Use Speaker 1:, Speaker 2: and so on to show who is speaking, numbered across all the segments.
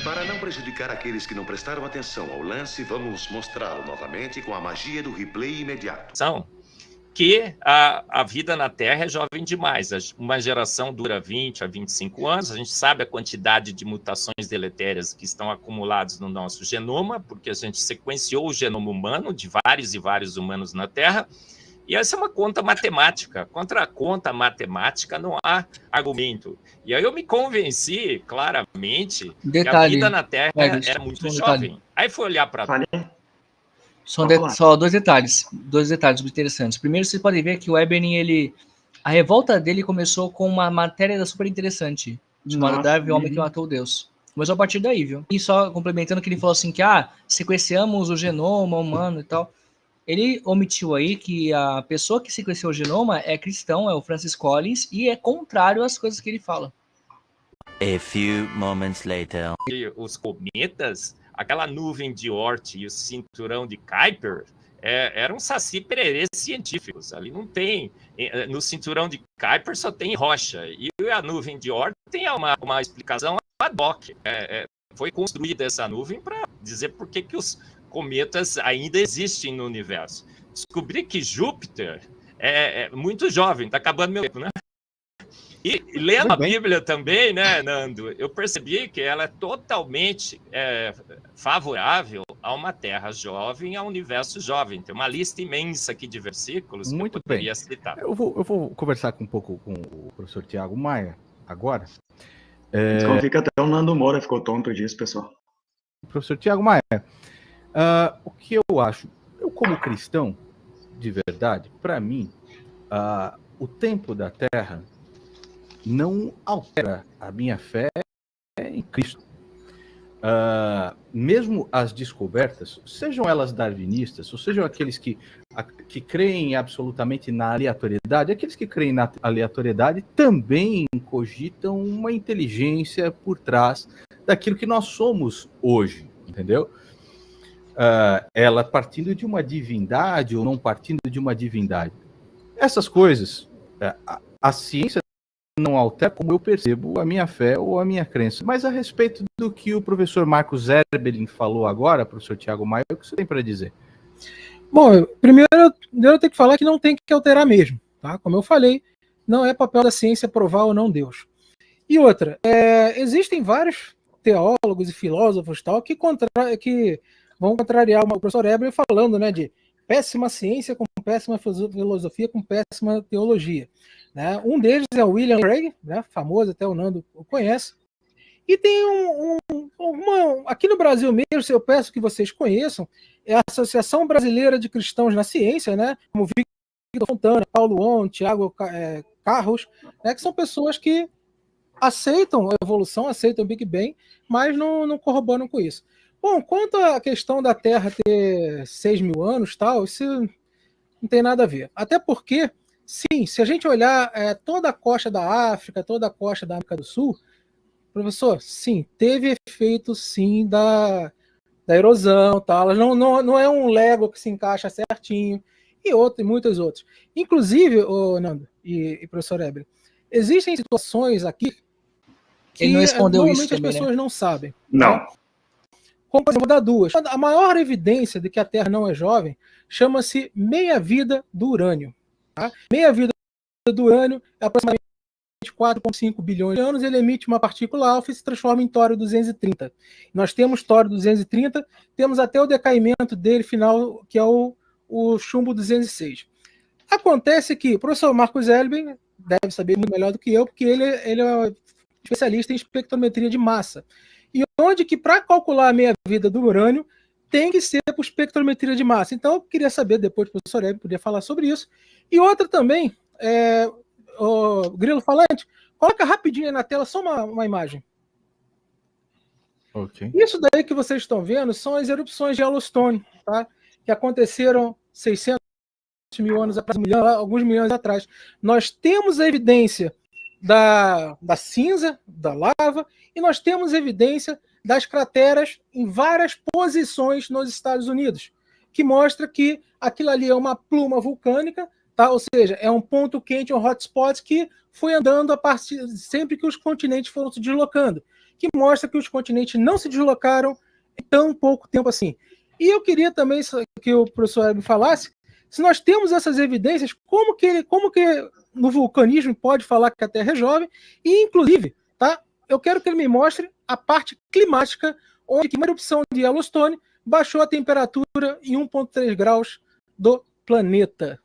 Speaker 1: Para não prejudicar aqueles que não prestaram atenção ao lance, vamos mostrá-lo novamente com a magia do replay imediato.
Speaker 2: São que a vida na Terra é jovem demais. Uma geração dura 20 a 25 anos, a gente sabe a quantidade de mutações deletérias que estão acumuladas no nosso genoma, porque a gente sequenciou o genoma humano de vários e vários humanos na Terra, e essa é uma conta matemática. Contra a conta matemática não há argumento. E aí eu me convenci claramente que a vida na Terra era muito jovem. Aí fui olhar para...
Speaker 3: Só dois detalhes muito interessantes. Primeiro, vocês podem ver que o Eberlin, a revolta dele começou com uma matéria super interessante, chamada Darwin, o Homem que Matou Deus. Começou a partir daí, viu? E só complementando que ele falou assim que, sequenciamos o genoma humano e tal. Ele omitiu aí que a pessoa que sequenciou o genoma é cristão, é o Francis Collins, e é contrário às coisas que ele fala.
Speaker 4: A few moments later.
Speaker 2: E os cometas, aquela nuvem de Oort e o cinturão de Kuiper eram saci-pererês científicos. Ali não tem... No cinturão de Kuiper só tem rocha. E a nuvem de Oort tem uma explicação ad hoc. Foi construída essa nuvem para dizer por que os cometas ainda existem no universo. Descobri que Júpiter é muito jovem, está acabando meu tempo, né? E lendo a Bíblia também, né, Nando, eu percebi que ela é totalmente favorável a uma Terra jovem, a um universo jovem. Tem uma lista imensa aqui de versículos que eu poderia citar.
Speaker 5: Eu vou conversar um pouco com o professor Tiago Maia agora.
Speaker 6: Fica até o Nando Moura ficou tonto disso, pessoal.
Speaker 5: Professor Tiago Maia, o que eu acho, eu como cristão, de verdade, para mim, o tempo da Terra não altera a minha fé em Cristo. Mesmo as descobertas, sejam elas darwinistas, ou sejam aqueles que creem absolutamente na aleatoriedade, aqueles que creem na aleatoriedade também cogitam uma inteligência por trás daquilo que nós somos hoje, entendeu? Ela partindo de uma divindade ou não partindo de uma divindade. Essas coisas, a ciência não altera como eu percebo a minha fé ou a minha crença. Mas a respeito do que o professor Marcos Eberlin falou agora, professor Tiago Maia, o que você tem para dizer?
Speaker 7: Bom, primeiro eu tenho que falar que não tem que alterar mesmo, tá? Como eu falei, não é papel da ciência provar ou não Deus. E outra, existem vários teólogos e filósofos tal que vão contrariar o professor Eberlin falando, né, de péssima ciência com péssima filosofia com péssima teologia. Né? Um deles é o William Craig, né, famoso, até o Nando o conhece. E tem aqui no Brasil mesmo, eu peço que vocês conheçam, é a Associação Brasileira de Cristãos na Ciência, né, como Victor Fontana, Paulo On, Tiago Carros, né, que são pessoas que aceitam a evolução, aceitam o Big Bang, mas não corroboram com isso. Bom, quanto à questão da Terra ter 6 mil anos, tal, isso não tem nada a ver. Até porque, sim, se a gente olhar toda a costa da África, toda a costa da América do Sul, professor, sim, teve efeito, sim, da erosão, tal. Não é um Lego que se encaixa certinho, e muitos outros. Inclusive, Nando e professor Eberlin, existem situações aqui que normalmente as pessoas não sabem.
Speaker 6: Não.
Speaker 7: Tá? Como, por exemplo, da duas. A maior evidência de que a Terra não é jovem chama-se meia-vida do urânio. Tá? Meia-vida do urânio é aproximadamente 4,5 bilhões de anos, ele emite uma partícula alfa e se transforma em tório-230. Nós temos tório-230, temos até o decaimento dele final, que é o chumbo-206. Acontece que o professor Marcos Eberlin deve saber muito melhor do que eu, porque ele é especialista em espectrometria de massa. E onde que, para calcular a meia-vida do urânio, tem que ser por espectrometria de massa. Então, eu queria saber, depois o professor Eberlin podia falar sobre isso. E outra também, o Grilo Falante, coloca rapidinho aí na tela só uma imagem.
Speaker 5: Okay.
Speaker 7: Isso daí que vocês estão vendo são as erupções de Yellowstone, tá? Que aconteceram 600 mil anos atrás, alguns milhões atrás. Nós temos a evidência da cinza, da lava, e nós temos evidência das crateras em várias posições nos Estados Unidos, que mostra que aquilo ali é uma pluma vulcânica, tá? Ou seja, é um ponto quente, um hotspot que foi andando a partir sempre que os continentes foram se deslocando. que mostra que os continentes não se deslocaram em tão pouco tempo assim. E eu queria também que o professor Hebe falasse, se nós temos essas evidências, como que no vulcanismo pode falar que a Terra é jovem, e inclusive, tá? Eu quero que ele me mostre a parte climática, onde uma erupção de Yellowstone baixou a temperatura em 1,3 graus do planeta.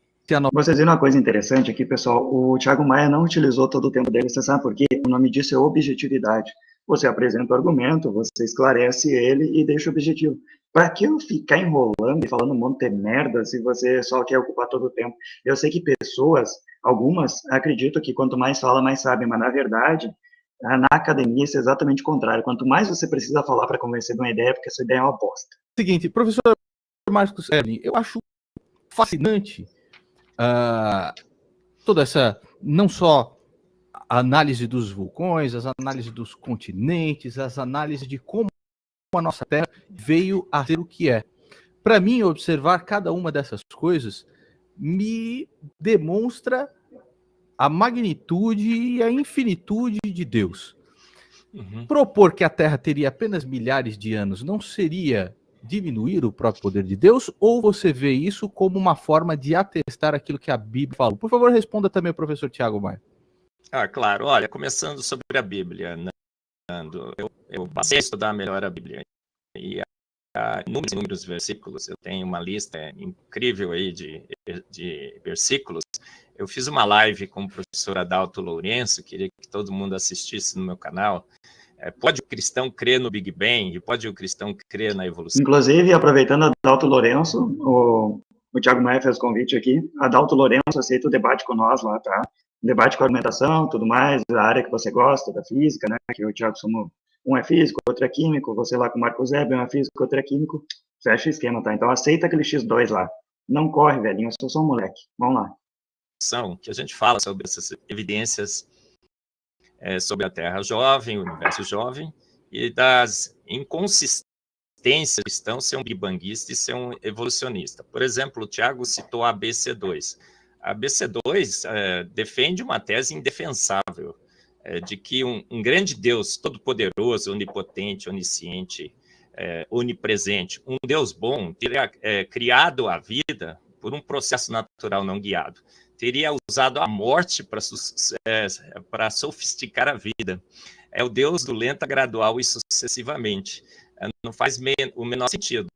Speaker 6: Vocês viram uma coisa interessante aqui, pessoal? O Thiago Maia não utilizou todo o tempo dele, você sabe por quê? O nome disso é objetividade. Você apresenta o argumento, você esclarece ele e deixa o objetivo. Para que eu ficar enrolando e falando um monte de merda se você só quer ocupar todo o tempo? Eu sei que pessoas, algumas, acreditam que quanto mais fala, mais sabe, mas na verdade, na academia isso é exatamente o contrário. Quanto mais você precisa falar para convencer de uma ideia, porque essa ideia é uma bosta.
Speaker 5: Seguinte, professor Marcos Evelyn, eu acho fascinante toda essa, não só a análise dos vulcões, as análises dos continentes, as análises de como a nossa Terra veio a ser o que é. Para mim, observar cada uma dessas coisas me demonstra a magnitude e a infinitude de Deus. Propor que a Terra teria apenas milhares de anos não seria diminuir o próprio poder de Deus, ou você vê isso como uma forma de atestar aquilo que a Bíblia falou? Por favor, responda também ao professor Thiago Maia.
Speaker 2: Claro. Olha, começando sobre a Bíblia, Nando, eu passei a estudar melhor a Bíblia, e há inúmeros versículos, eu tenho uma lista incrível aí de versículos. Eu fiz uma live com o professor Adalto Lourenço, queria que todo mundo assistisse no meu canal. Pode o cristão crer no Big Bang? Pode o cristão crer na evolução?
Speaker 6: Inclusive, aproveitando Adalto Lourenço, o Thiago Maia fez convite aqui. Adalto Lourenço aceita o debate com nós lá, tá? Debate com argumentação, tudo mais, da área que você gosta, da física, né? Que o Thiago somos, um é físico, outro é químico, você lá com o Marcos Zeb, um é físico, outro é químico. Fecha o esquema, tá? Então aceita aquele X2 lá. Não corre, velhinho, eu sou só um moleque. Vamos lá.
Speaker 2: Que a gente fala sobre essas evidências sobre a Terra jovem, o universo jovem, e das inconsistências cristãs ser um big-banguista e ser um evolucionista. Por exemplo, o Tiago citou a ABC2. A ABC2 defende uma tese indefensável, de que um grande Deus todo-poderoso, onipotente, onisciente, onipresente, um Deus bom, teria criado a vida por um processo natural não guiado. Teria usado a morte para sofisticar a vida. É o Deus do lenta, gradual e sucessivamente. Não faz o menor sentido.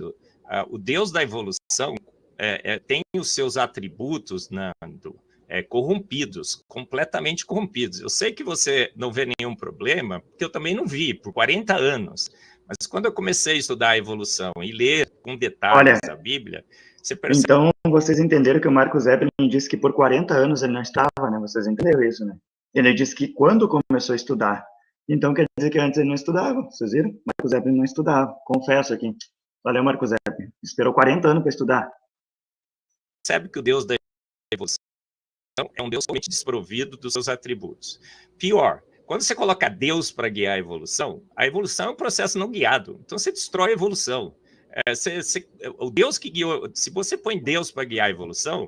Speaker 2: O Deus da evolução tem os seus atributos, Nando, corrompidos, completamente corrompidos. Eu sei que você não vê nenhum problema, porque eu também não vi, por 40 anos. Mas quando eu comecei a estudar a evolução e ler com detalhes a Bíblia, você percebe...
Speaker 6: Então, vocês entenderam que o Marcos Evelyn disse que por 40 anos ele não estava, né? Vocês entenderam isso, né? Ele disse que quando começou a estudar, então quer dizer que antes ele não estudava, vocês viram? Marcos Evelyn não estudava, confesso aqui. Valeu, Marcos Evelyn. Esperou 40 anos para estudar.
Speaker 2: Percebe que o Deus da evolução é um Deus totalmente desprovido dos seus atributos. Pior, quando você coloca Deus para guiar a evolução é um processo não guiado. Então você destrói a evolução. O Deus que guiou, se você põe Deus para guiar a evolução,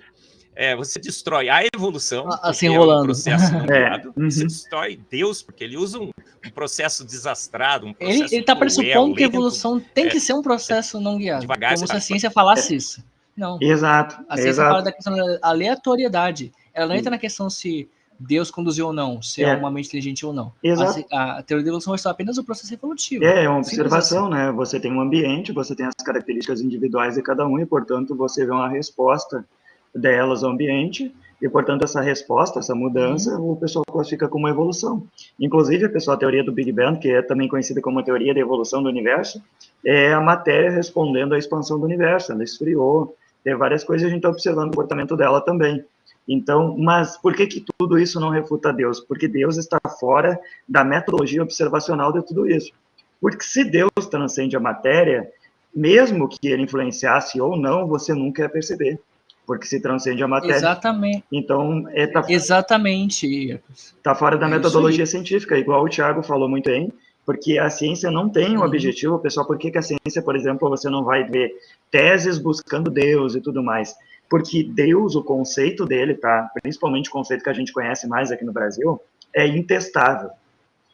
Speaker 2: você destrói a evolução,
Speaker 3: assim,
Speaker 2: porque
Speaker 3: rolando.
Speaker 2: É um processo não guiado. Você destrói Deus, porque ele usa um processo desastrado, um processo
Speaker 3: Ele está pressupondo que a evolução tem que ser um processo não guiado.
Speaker 2: Devagar,
Speaker 3: como se a ciência falasse isso. Não.
Speaker 6: Exato.
Speaker 3: A ciência fala da questão da aleatoriedade. Ela não entra na questão se Deus conduziu ou não, se é uma mente inteligente ou não.
Speaker 6: Exato.
Speaker 3: A teoria da evolução é apenas o processo evolutivo.
Speaker 6: É uma observação, assim, né? Você tem um ambiente, você tem as características individuais de cada um, e, portanto, você vê uma resposta delas ao ambiente, e, portanto, essa resposta, essa mudança, o pessoal classifica como evolução. Inclusive, a teoria do Big Bang, que é também conhecida como a teoria da evolução do universo, é a matéria respondendo à expansão do universo. Ela esfriou, tem várias coisas, a gente está observando o comportamento dela também. Então, mas por que tudo isso não refuta Deus? Porque Deus está fora da metodologia observacional de tudo isso. Porque se Deus transcende a matéria, mesmo que ele influenciasse ou não, você nunca ia perceber. Porque se transcende a matéria.
Speaker 3: Exatamente.
Speaker 6: Então,
Speaker 3: exatamente.
Speaker 6: Está fora da metodologia científica, igual o Thiago falou muito bem, porque a ciência não tem um objetivo, pessoal. Por que a ciência, por exemplo, você não vai ver teses buscando Deus e tudo mais? Porque Deus, o conceito dele, tá? Principalmente o conceito que a gente conhece mais aqui no Brasil, é intestável.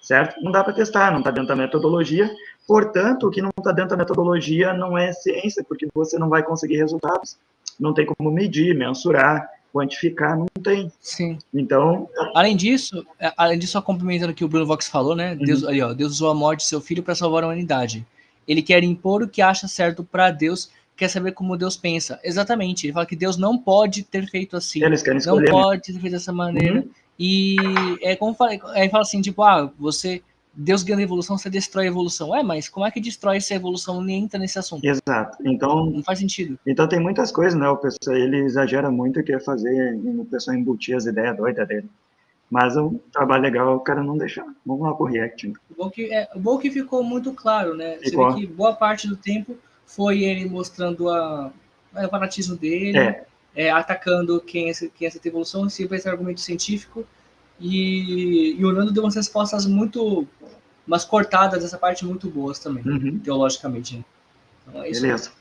Speaker 6: certo? Não dá para testar, não está dentro da metodologia. Portanto, o que não está dentro da metodologia não é ciência, porque você não vai conseguir resultados. Não tem como medir, mensurar, quantificar, não tem.
Speaker 3: Sim.
Speaker 6: Então,
Speaker 3: além disso, só complementando o que o Bruno Vox falou, né? Deus, ali, ó, Deus usou a morte de seu filho para salvar a humanidade. Ele quer impor o que acha certo para Deus, quer saber como Deus pensa. Exatamente. Ele fala que Deus não pode ter feito assim.
Speaker 6: Eles querem escolher,
Speaker 3: não pode ter feito dessa maneira. E é como falei, aí fala assim, tipo, Deus ganha a evolução, você destrói a evolução. Mas como é que destrói essa evolução? Nem entra nesse assunto.
Speaker 6: Exato. Então,
Speaker 3: não faz sentido.
Speaker 6: Então tem muitas coisas, né? O pessoal, ele exagera muito e quer fazer o pessoal embutir as ideias doidas dele. Mas o trabalho legal, o cara não deixar. Vamos lá pro React. Né?
Speaker 3: O bom que ficou muito claro, né?
Speaker 6: Ficou.
Speaker 3: Você vê que boa parte do tempo foi ele mostrando o fanatismo dele, atacando quem essa evolução, se esse argumento científico, e o Orlando deu umas respostas umas cortadas dessa parte muito boas também, teologicamente. Né? Então, é isso.
Speaker 6: Beleza.